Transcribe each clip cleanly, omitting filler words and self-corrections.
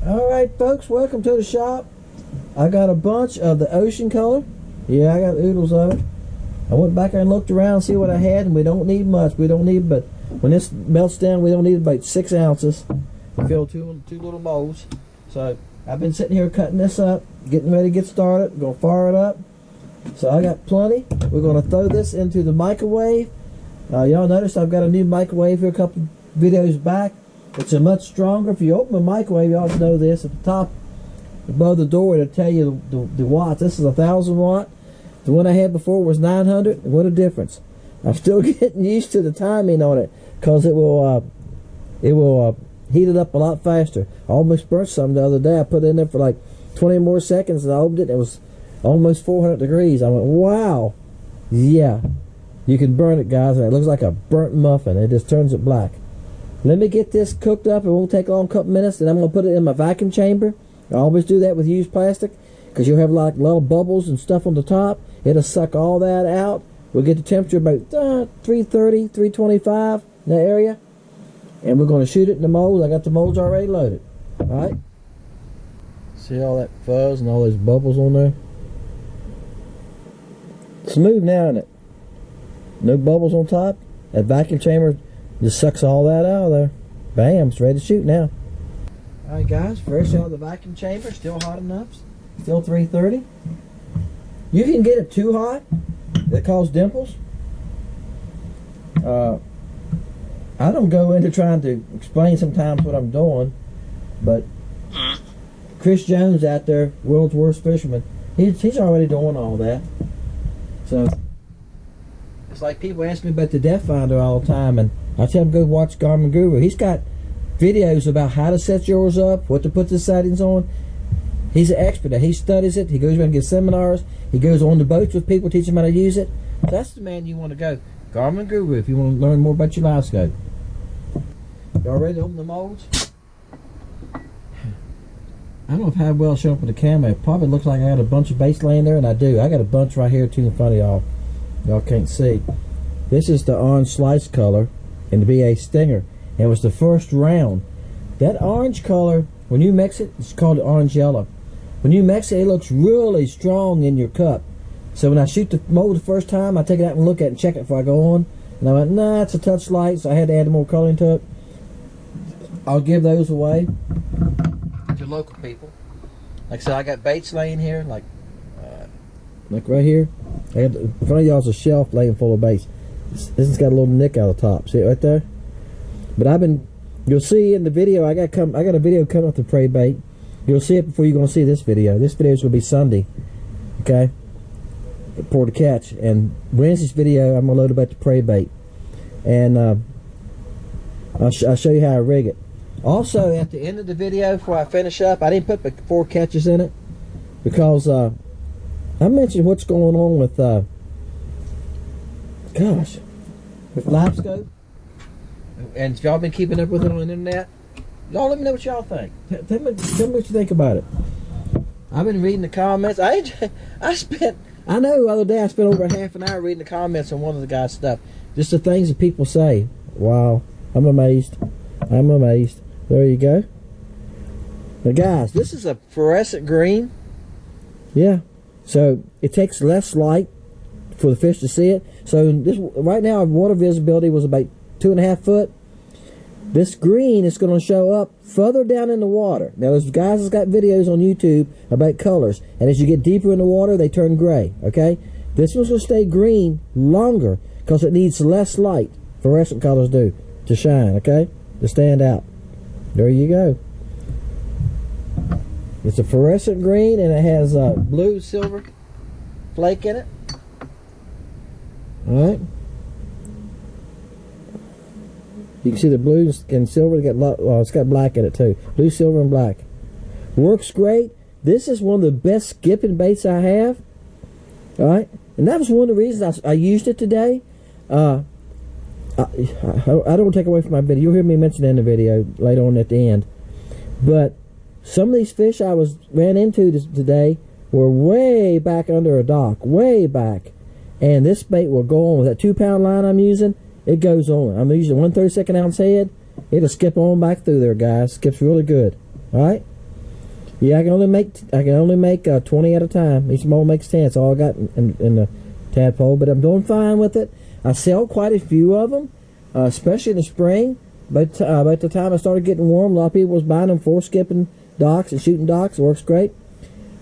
Alright folks, welcome to the shop. I got a bunch of the ocean color. Yeah, I got oodles of it. I went back there and looked around, see what I had, and we don't need much. We don't need, but when this melts down, we don't need about 6 ounces. We fill two little molds. So I've been sitting here cutting this up, getting ready to get started. Gonna fire it up. So I got plenty. We're gonna throw this into the microwave. Y'all noticed I've got a new microwave here a couple videos back. It's a much stronger. If you open the microwave, you ought to know this. At the top, above the door, it'll tell you the watts. This is 1,000 watt. The one I had before was 900. What a difference! I'm still getting used to the timing on it because it will heat it up a lot faster. I almost burnt some the other day. I put it in there for like 20 more seconds and I opened it. It was almost 400 degrees. I went, wow, yeah, you can burn it, guys. And it looks like a burnt muffin. It just turns it black. Let me get this cooked up. It won't take long, a couple minutes, and I'm going to put it in my vacuum chamber. I always do that with used plastic because you'll have like little bubbles and stuff on the top. It'll suck all that out. We'll get the temperature about 330, 325 in that area, and we're going to shoot it in the molds. I got the molds already loaded. All right. See all that fuzz and all those bubbles on there? Smooth now, isn't it? No bubbles on top. That vacuum chamber just sucks all that out of there. Bam, it's ready to shoot now. Alright guys, fresh out of the vacuum chamber, still hot enough. Still 330. You can get it too hot. That causes dimples. I don't go into trying to explain sometimes what I'm doing, but Chris Jones out there, world's worst fisherman, he's already doing all that. So it's like people ask me about the depth finder all the time, and I tell them go watch Garmin Guru. He's got videos about how to set yours up, what to put the settings on. He's an expert at it. He studies it. He goes around and gets seminars. He goes on the boats with people, teach them how to use it. So that's the man you want to go. Garmin Guru, if you want to learn more about your live scope. Y'all ready to open the molds? I don't know if how well show up with the camera. It probably looks like I got a bunch of baits laying there, and I do. I got a bunch right here too in front of y'all. Y'all can't see. This is the orange slice color in the BA Stinger. It was the first round. That orange color, when you mix it, it's called orange yellow. When you mix it, it looks really strong in your cup. So when I shoot the mold the first time, I take it out and look at it and check it before I go on. And I went, nah, it's a touch light, so I had to add more color into it. I'll give those away to local people. Like I said, I got baits laying here, like right here. I had, in front of y'all's a shelf laying full of baits. This has got a little nick out of the top. See it right there? But you'll see in the video, I got a video coming with the prey bait. You'll see it before you're going to see this video. This video is going to be Sunday, okay, for the catch. And Wednesday's video, I'm going to load about the prey bait. And I'll show you how I rig it. Also, at the end of the video, before I finish up, I didn't put the 4 catches in it because I mentioned what's going on with, with live scope. And if y'all been keeping up with it on the internet, y'all let me know what y'all think. Tell me what you think about it. I've been reading the comments. I know the other day I spent over half an hour reading the comments on one of the guys' stuff. Just the things that people say. Wow. I'm amazed. I'm amazed. There you go. Now guys, this is a fluorescent green. Yeah. So it takes less light for the fish to see it. So this right now our water visibility was about 2.5 foot. This green is going to show up further down in the water. Now there's guys that's got videos on YouTube about colors, and as you get deeper in the water they turn gray. Okay, this one's going to stay green longer because it needs less light. Fluorescent colors do to shine. Okay, to stand out. There you go. It's a fluorescent green and it has blue silver flake in it. All right. You can see the blue and silver. It's got black in it too. Blue, silver, and black. Works great. This is one of the best skipping baits I have. All right, and that was one of the reasons I used it today. I don't take away from my video. You'll hear me mention it in the video later on at the end. But some of these fish ran into today were way back under a dock, way back, And this bait will go on with that 2-pound line I'm using. It goes on. I'm using 1/32 ounce head. It'll skip on back through there, guys. Skips really good. All right. Yeah, I can only make 20 at a time. Each mold makes 10. That's all I got in the tadpole. But I'm doing fine with it. I sell quite a few of them, especially in the spring. But by the time I started getting warm, a lot of people was buying them for skipping docks and shooting docks. It works great.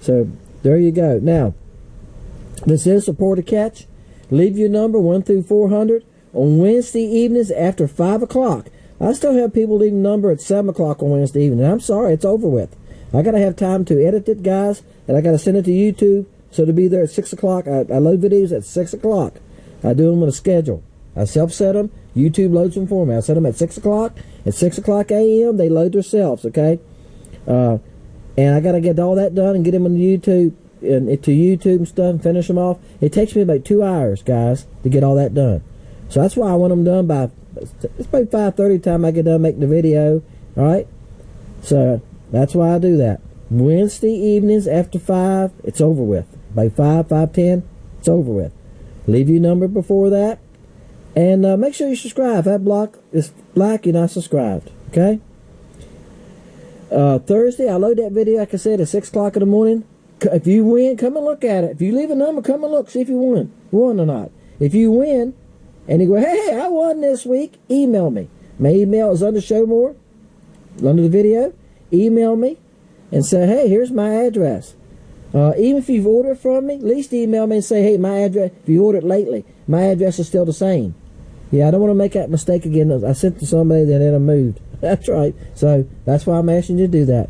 So there you go. Now, this is support a catch. Leave your number 1 through 400 on Wednesday evenings after 5 o'clock. I still have people leaving number at 7 o'clock on Wednesday evening. I'm sorry, it's over with. I got to have time to edit it, guys, and I got to send it to YouTube, so to be there at 6 o'clock. I load videos at 6 o'clock. I do them with a schedule. I self-set them. YouTube loads them for me. I set them at 6 o'clock. At 6 o'clock a.m., they load themselves, okay? And I got to get all that done and get them on YouTube and to YouTube and stuff and finish them off. It takes me about 2 hours, guys, to get all that done. So that's why I want them done by, it's about 5:30 time I get done making the video, all right? So that's why I do that. Wednesday evenings after 5, it's over with. By 5:10, it's over with. Leave your number before that. And make sure you subscribe. If that block is black, you're not subscribed, okay? Thursday, I load that video, like I said, at 6 o'clock in the morning. If you win, come and look at it. If you leave a number, come and look, see if you won or not. If you win, and you go, hey, I won this week, email me. My email is under show more, under the video. Email me and say, hey, here's my address. Even if you've ordered from me, at least email me and say, hey, my address, if you ordered lately, my address is still the same. Yeah, I don't want to make that mistake again. I sent to somebody that had moved. That's right. So that's why I'm asking you to do that.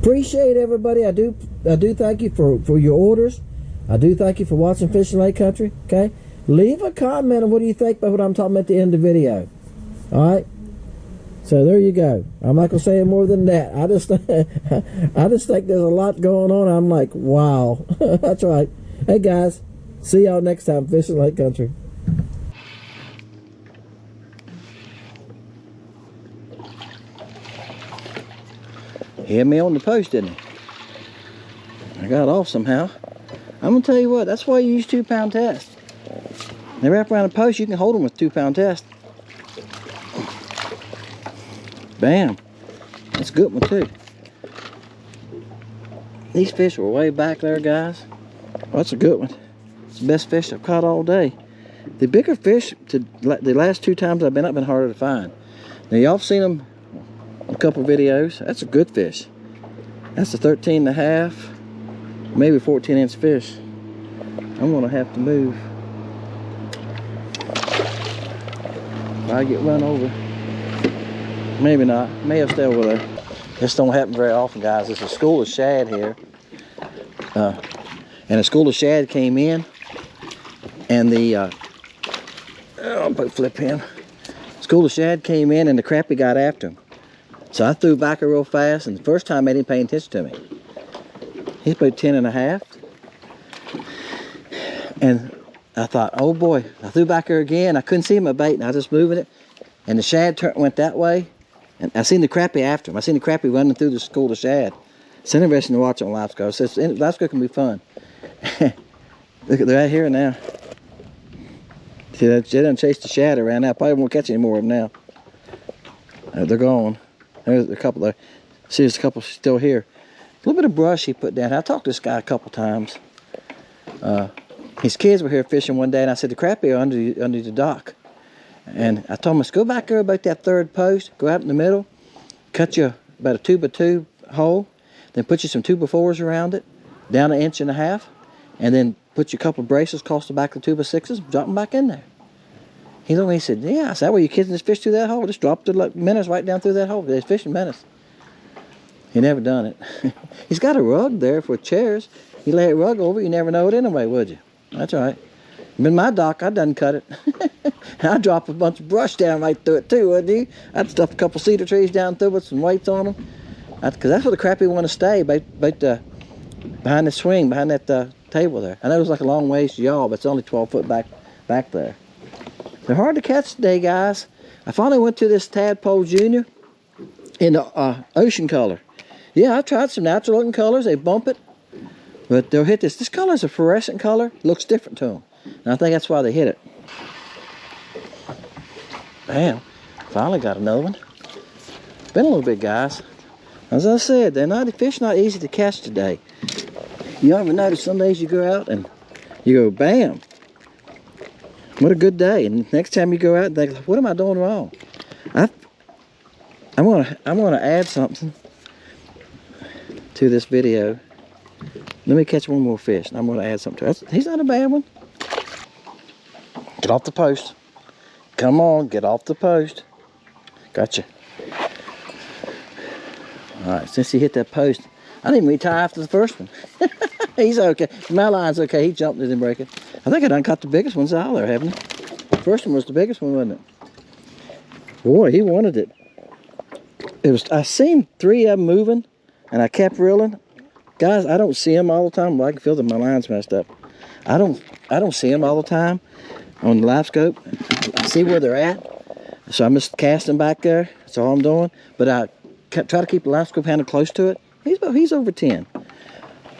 Appreciate everybody. I do thank you for your orders. I do thank you for watching Fishing Lake Country. Okay, leave a comment on what do you think about what I'm talking about at the end of the video. All right. So there you go. I'm not gonna say more than that. I just think there's a lot going on. I'm like, wow. That's right. Hey guys, see y'all next time, Fishing Lake Country. He had me on the post, didn't he? I got off somehow. I'm gonna tell you what. That's why you use 2-pound test. They wrap around the post. You can hold them with 2-pound test. Bam. That's a good one too. These fish were way back there, guys. Well, that's a good one. It's the best fish I've caught all day. The bigger fish, the last 2 times I've been harder to find. Now y'all have seen them in a couple videos. That's a good fish. That's a 13.5, maybe 14-inch fish. I'm gonna have to move. If I get run over. Maybe not. May have stayed over there. This don't happen very often, guys. It's a school of shad here. And a school of shad came in. And the... I'll flip him. School of shad came in and the crappie got after him. So I threw back her real fast. And the first time, they didn't pay attention to me. He's about 10.5. And I thought, oh boy. I threw back her again. I couldn't see my bait. And I was just moving it. And the shad went that way. And I seen the crappie after him. I seen the crappie running through the school of shad. It's interesting to watch on live scope. So live scope can be fun. Look, they're right here now. See, they done chased the shad around now. Probably won't catch any more of them now. They're gone. There's a couple there. See, there's a couple still here. A little bit of brush he put down. I talked to this guy a couple times. His kids were here fishing one day, and I said, the crappie are under the dock. And I told him, let's go back there about that 3rd post, go out in the middle, cut you about a 2x2 hole, then put you some 2x4s around it, down 1.5 inches, and then put you a couple of braces across the back of the 2x6s, drop them back in there. He looked at me, he said, yeah. I said, where you kids just fish through that hole? Just drop the minnows right down through that hole. There's fishing minnows. He never done it. He's got a rug there for chairs. You lay a rug over it, you never know it anyway, would you? That's all right. In my dock, I done cut it. I'd drop a bunch of brush down right through it too, wouldn't you? I'd stuff a couple cedar trees down through with some weights on them. Because that's where the crappie want to stay, behind the swing, behind that table there. I know it was like a long ways to y'all, but it's only 12 foot back there. They're hard to catch today, guys. I finally went to this Tadpole Jr. in the ocean color. Yeah, I tried some natural looking colors. They bump it. But they'll hit this. This color is a fluorescent color. Looks different to them. And I think that's why they hit it. Bam. Finally got another one. Been a little bit, guys. As I said, the fish not easy to catch today. You ever notice some days you go out and you go, bam, what a good day. And next time you go out and think, what am I doing wrong? I'm gonna add something to this video. Let me catch one more fish and I'm gonna add something to it. He's not a bad one. Get off the post. Come on, get off the post. Gotcha. Alright, since he hit that post, I didn't even retire after the first one. He's okay. My line's okay. He jumped it and break it. I think I done caught the biggest ones out there, haven't I? The first one was the biggest one, wasn't it? Boy, he wanted it. I seen 3 of them moving, and I kept reeling. Guys, I don't see them all the time. Well, I can feel that my line's messed up. I don't see them all the time on the live scope. I see where they're at, so I'm just casting back there. That's all I'm doing. But I try to keep the live scope handle close to it. He's over 10.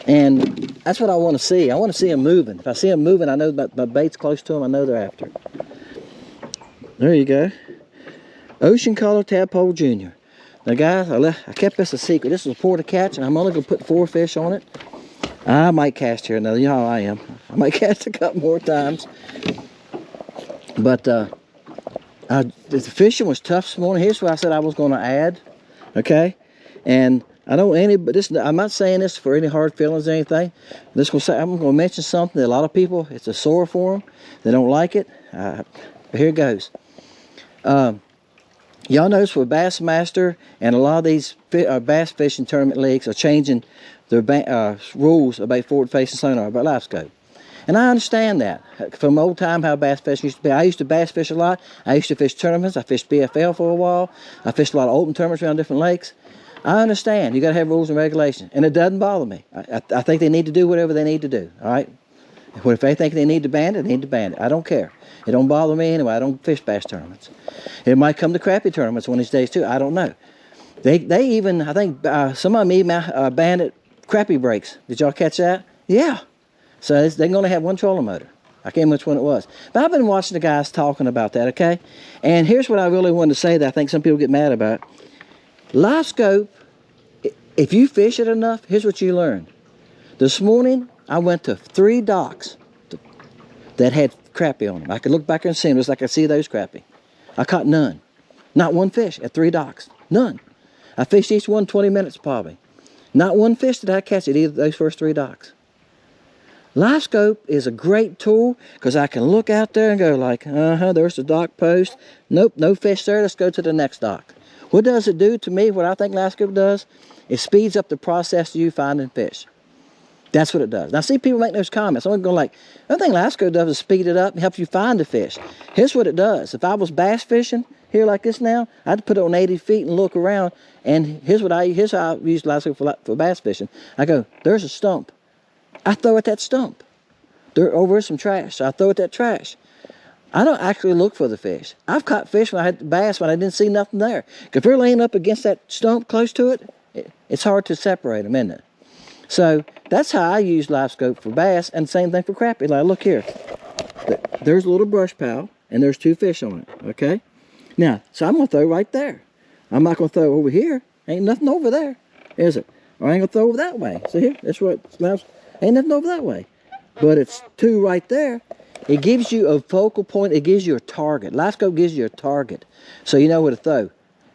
And that's what I want to see. I want to see him moving. If I see him moving, I know that my bait's close to him. I know they're after it. There you go. Ocean Color Tadpole Jr. Now, guys, I kept this a secret. This is a pour to catch, and I'm only going to put 4 fish on it. I might cast here another. You know how I am. I might cast a couple more times. But the fishing was tough this morning. Here's what I said I was going to add. Okay? And I don't but this, I'm not saying this for any hard feelings or anything. I'm going to mention something that a lot of people, it's a sore for them. They don't like it. But here it goes. Y'all notice with Bassmaster and a lot of these bass fishing tournament leagues are changing their rules about forward-facing sonar, about live scope. And I understand that. From old time, how bass fishing used to be. I used to bass fish a lot. I used to fish tournaments. I fished BFL for a while. I fished a lot of open tournaments around different lakes. I understand. You got to have rules and regulations, and it doesn't bother me. I think they need to do whatever they need to do. All right. If they think they need to ban it, they need to ban it. I don't care. It don't bother me anyway. I don't fish bass tournaments. It might come to crappie tournaments one of these days too. I don't know. They even, I think some of them even banned it crappie breaks. Did y'all catch that? Yeah. So they're going to have one trolling motor. I can't remember which one it was. But I've been watching the guys talking about that, okay? And here's what I really wanted to say that I think some people get mad about. Live scope, if you fish it enough, here's what you learn. This morning, I went to 3 docks that had crappie on them. I could look back and see them just like I see those crappie. I caught none. Not one fish at 3 docks. None. I fished each one 20 minutes probably. Not one fish did I catch at either of those first 3 docks. Live scope is a great tool because I can look out there and go like, there's the dock post. Nope, no fish there. Let's go to the next dock. What does it do to me? What I think live scope does, it speeds up the process of you finding fish. That's what it does. Now, I see people make those comments. I'm going like, the thing live scope does is speed it up and help you find the fish. Here's what it does. If I was bass fishing here like this now, I'd put it on 80 feet and look around. And here's how I use live scope for bass fishing. I go, there's a stump. I throw at that stump. There's some trash. So I throw at that trash. I don't actually look for the fish. I've caught fish when I had bass when I didn't see nothing there. If they're laying up against that stump close to it, it's hard to separate them, isn't it? So that's how I use live scope for bass, and same thing for crappie. Like, look here. There's a little brush pile, and there's 2 fish on it, okay? Now, so I'm going to throw right there. I'm not going to throw over here. Ain't nothing over there, is it? Or I ain't going to throw over that way. See here? That's what ain't nothing over that way. But it's 2 right there. It gives you a focal point. It gives you a target. Live scope gives you a target, so you know where to throw.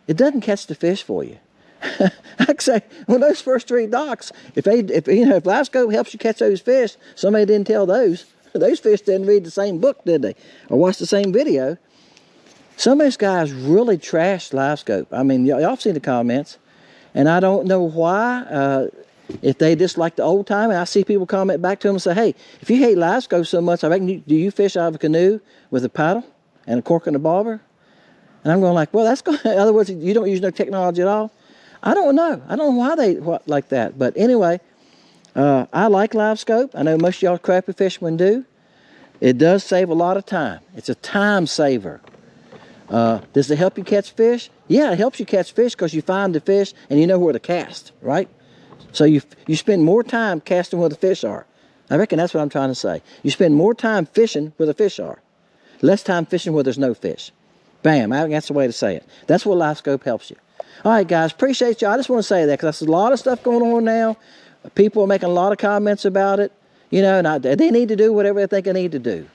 It doesn't catch the fish for you. I'd say, well, those first 3 docks, if live scope helps you catch those fish, somebody didn't tell those fish didn't read the same book, did they? Or watch the same video. Some of these guys really trashed live scope. I mean, y'all seen the comments, and I don't know why. If they dislike the old time, and I see people comment back to them and say, hey, if you hate live scope so much, I reckon do you fish out of a canoe with a paddle and a cork and a bobber? And I'm going like, well, that's going. In other words, you don't use no technology at all. I don't know. I don't know why they like that. But anyway, I like live scope. I know most of y'all crappie fishermen do. It does save a lot of time. It's a time saver. Does it help you catch fish? Yeah, it helps you catch fish because you find the fish and you know where to cast, right? So you spend more time casting where the fish are. I reckon that's what I'm trying to say. You spend more time fishing where the fish are, less time fishing where there's no fish. Bam, I think that's the way to say it. That's what LiveScope helps you. All right, guys, appreciate you. I just want to say that because there's a lot of stuff going on now. People are making a lot of comments about it, you know, and they need to do whatever they think they need to do.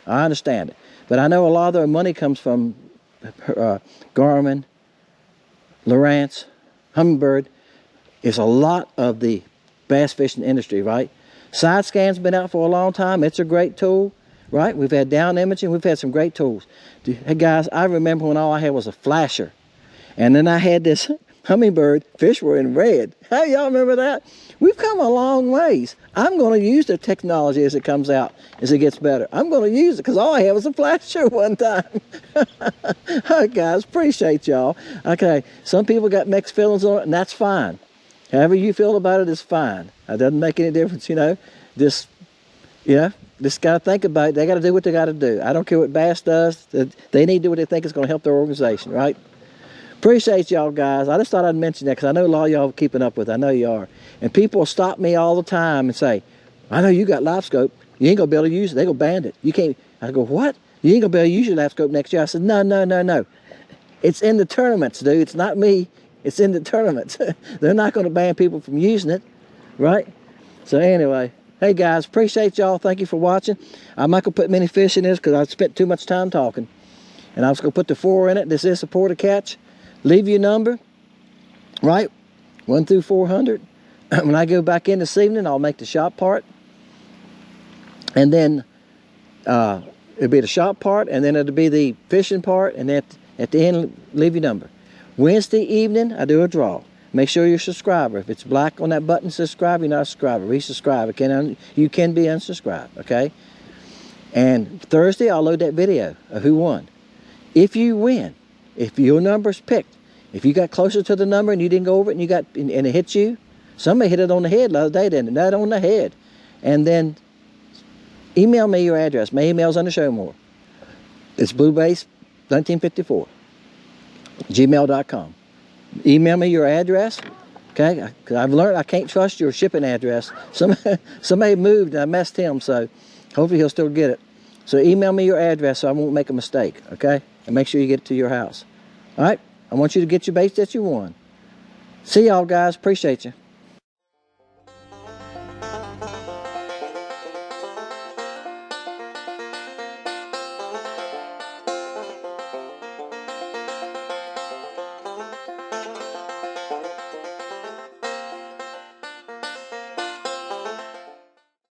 I understand it. But I know a lot of their money comes from Garmin, Lowrance, Humminbird. It's a lot of the bass fishing industry, right? Side scan's been out for a long time. It's a great tool, right? We've had down imaging. We've had some great tools. Hey, guys, I remember when all I had was a flasher. And then I had this Humminbird. Fish were in red. Hey, y'all remember that? We've come a long ways. I'm going to use the technology as it comes out, as it gets better. I'm going to use it because all I had was a flasher one time. All right, guys, appreciate y'all. Okay, some people got mixed feelings on it, and that's fine. However you feel about it is fine. It doesn't make any difference, you know. Just got to think about it. They got to do what they got to do. I don't care what Bass does. They need to do what they think is going to help their organization, right? Appreciate y'all, guys. I just thought I'd mention that because I know a lot of y'all are keeping up with it. I know you are. And people stop me all the time and say, I know you got LiveScope. You ain't going to be able to use it. They're going to ban it. You can't. I go, what? You ain't going to be able to use your LiveScope next year. I said, no. It's in the tournaments, dude. It's not me. It's in the tournaments. They're not going to ban people from using it, right? So anyway, hey, guys, appreciate y'all. Thank you for watching. I'm not going to put many fish in this because I spent too much time talking. And I was going to put the 4 in it. This is support a catch. Leave your number, right? 1 through 400. When I go back in this evening, I'll make the shop part. And then it'll be the shop part, and then it'll be the fishing part, and then at the end, leave your number. Wednesday evening, I do a draw. Make sure you're a subscriber. If it's black on that button, subscribe, you're not a subscriber. Resubscribe. You can be unsubscribed, okay? And Thursday, I'll load that video of who won. If you win, if your number's picked, if you got closer to the number and you didn't go over it and it hit you, somebody hit it on the head the other day, didn't it? Not on the head. And then email me your address. My email's on the show more. It's bluebase1954 gmail.com. Email me your address, okay? Because I've learned I can't trust your shipping address. Somebody moved and I messed him, so hopefully he'll still get it. So email me your address so I won't make a mistake, okay? And make sure you get it to your house. All right? I want you to get your baits that you won. See y'all, guys. Appreciate you.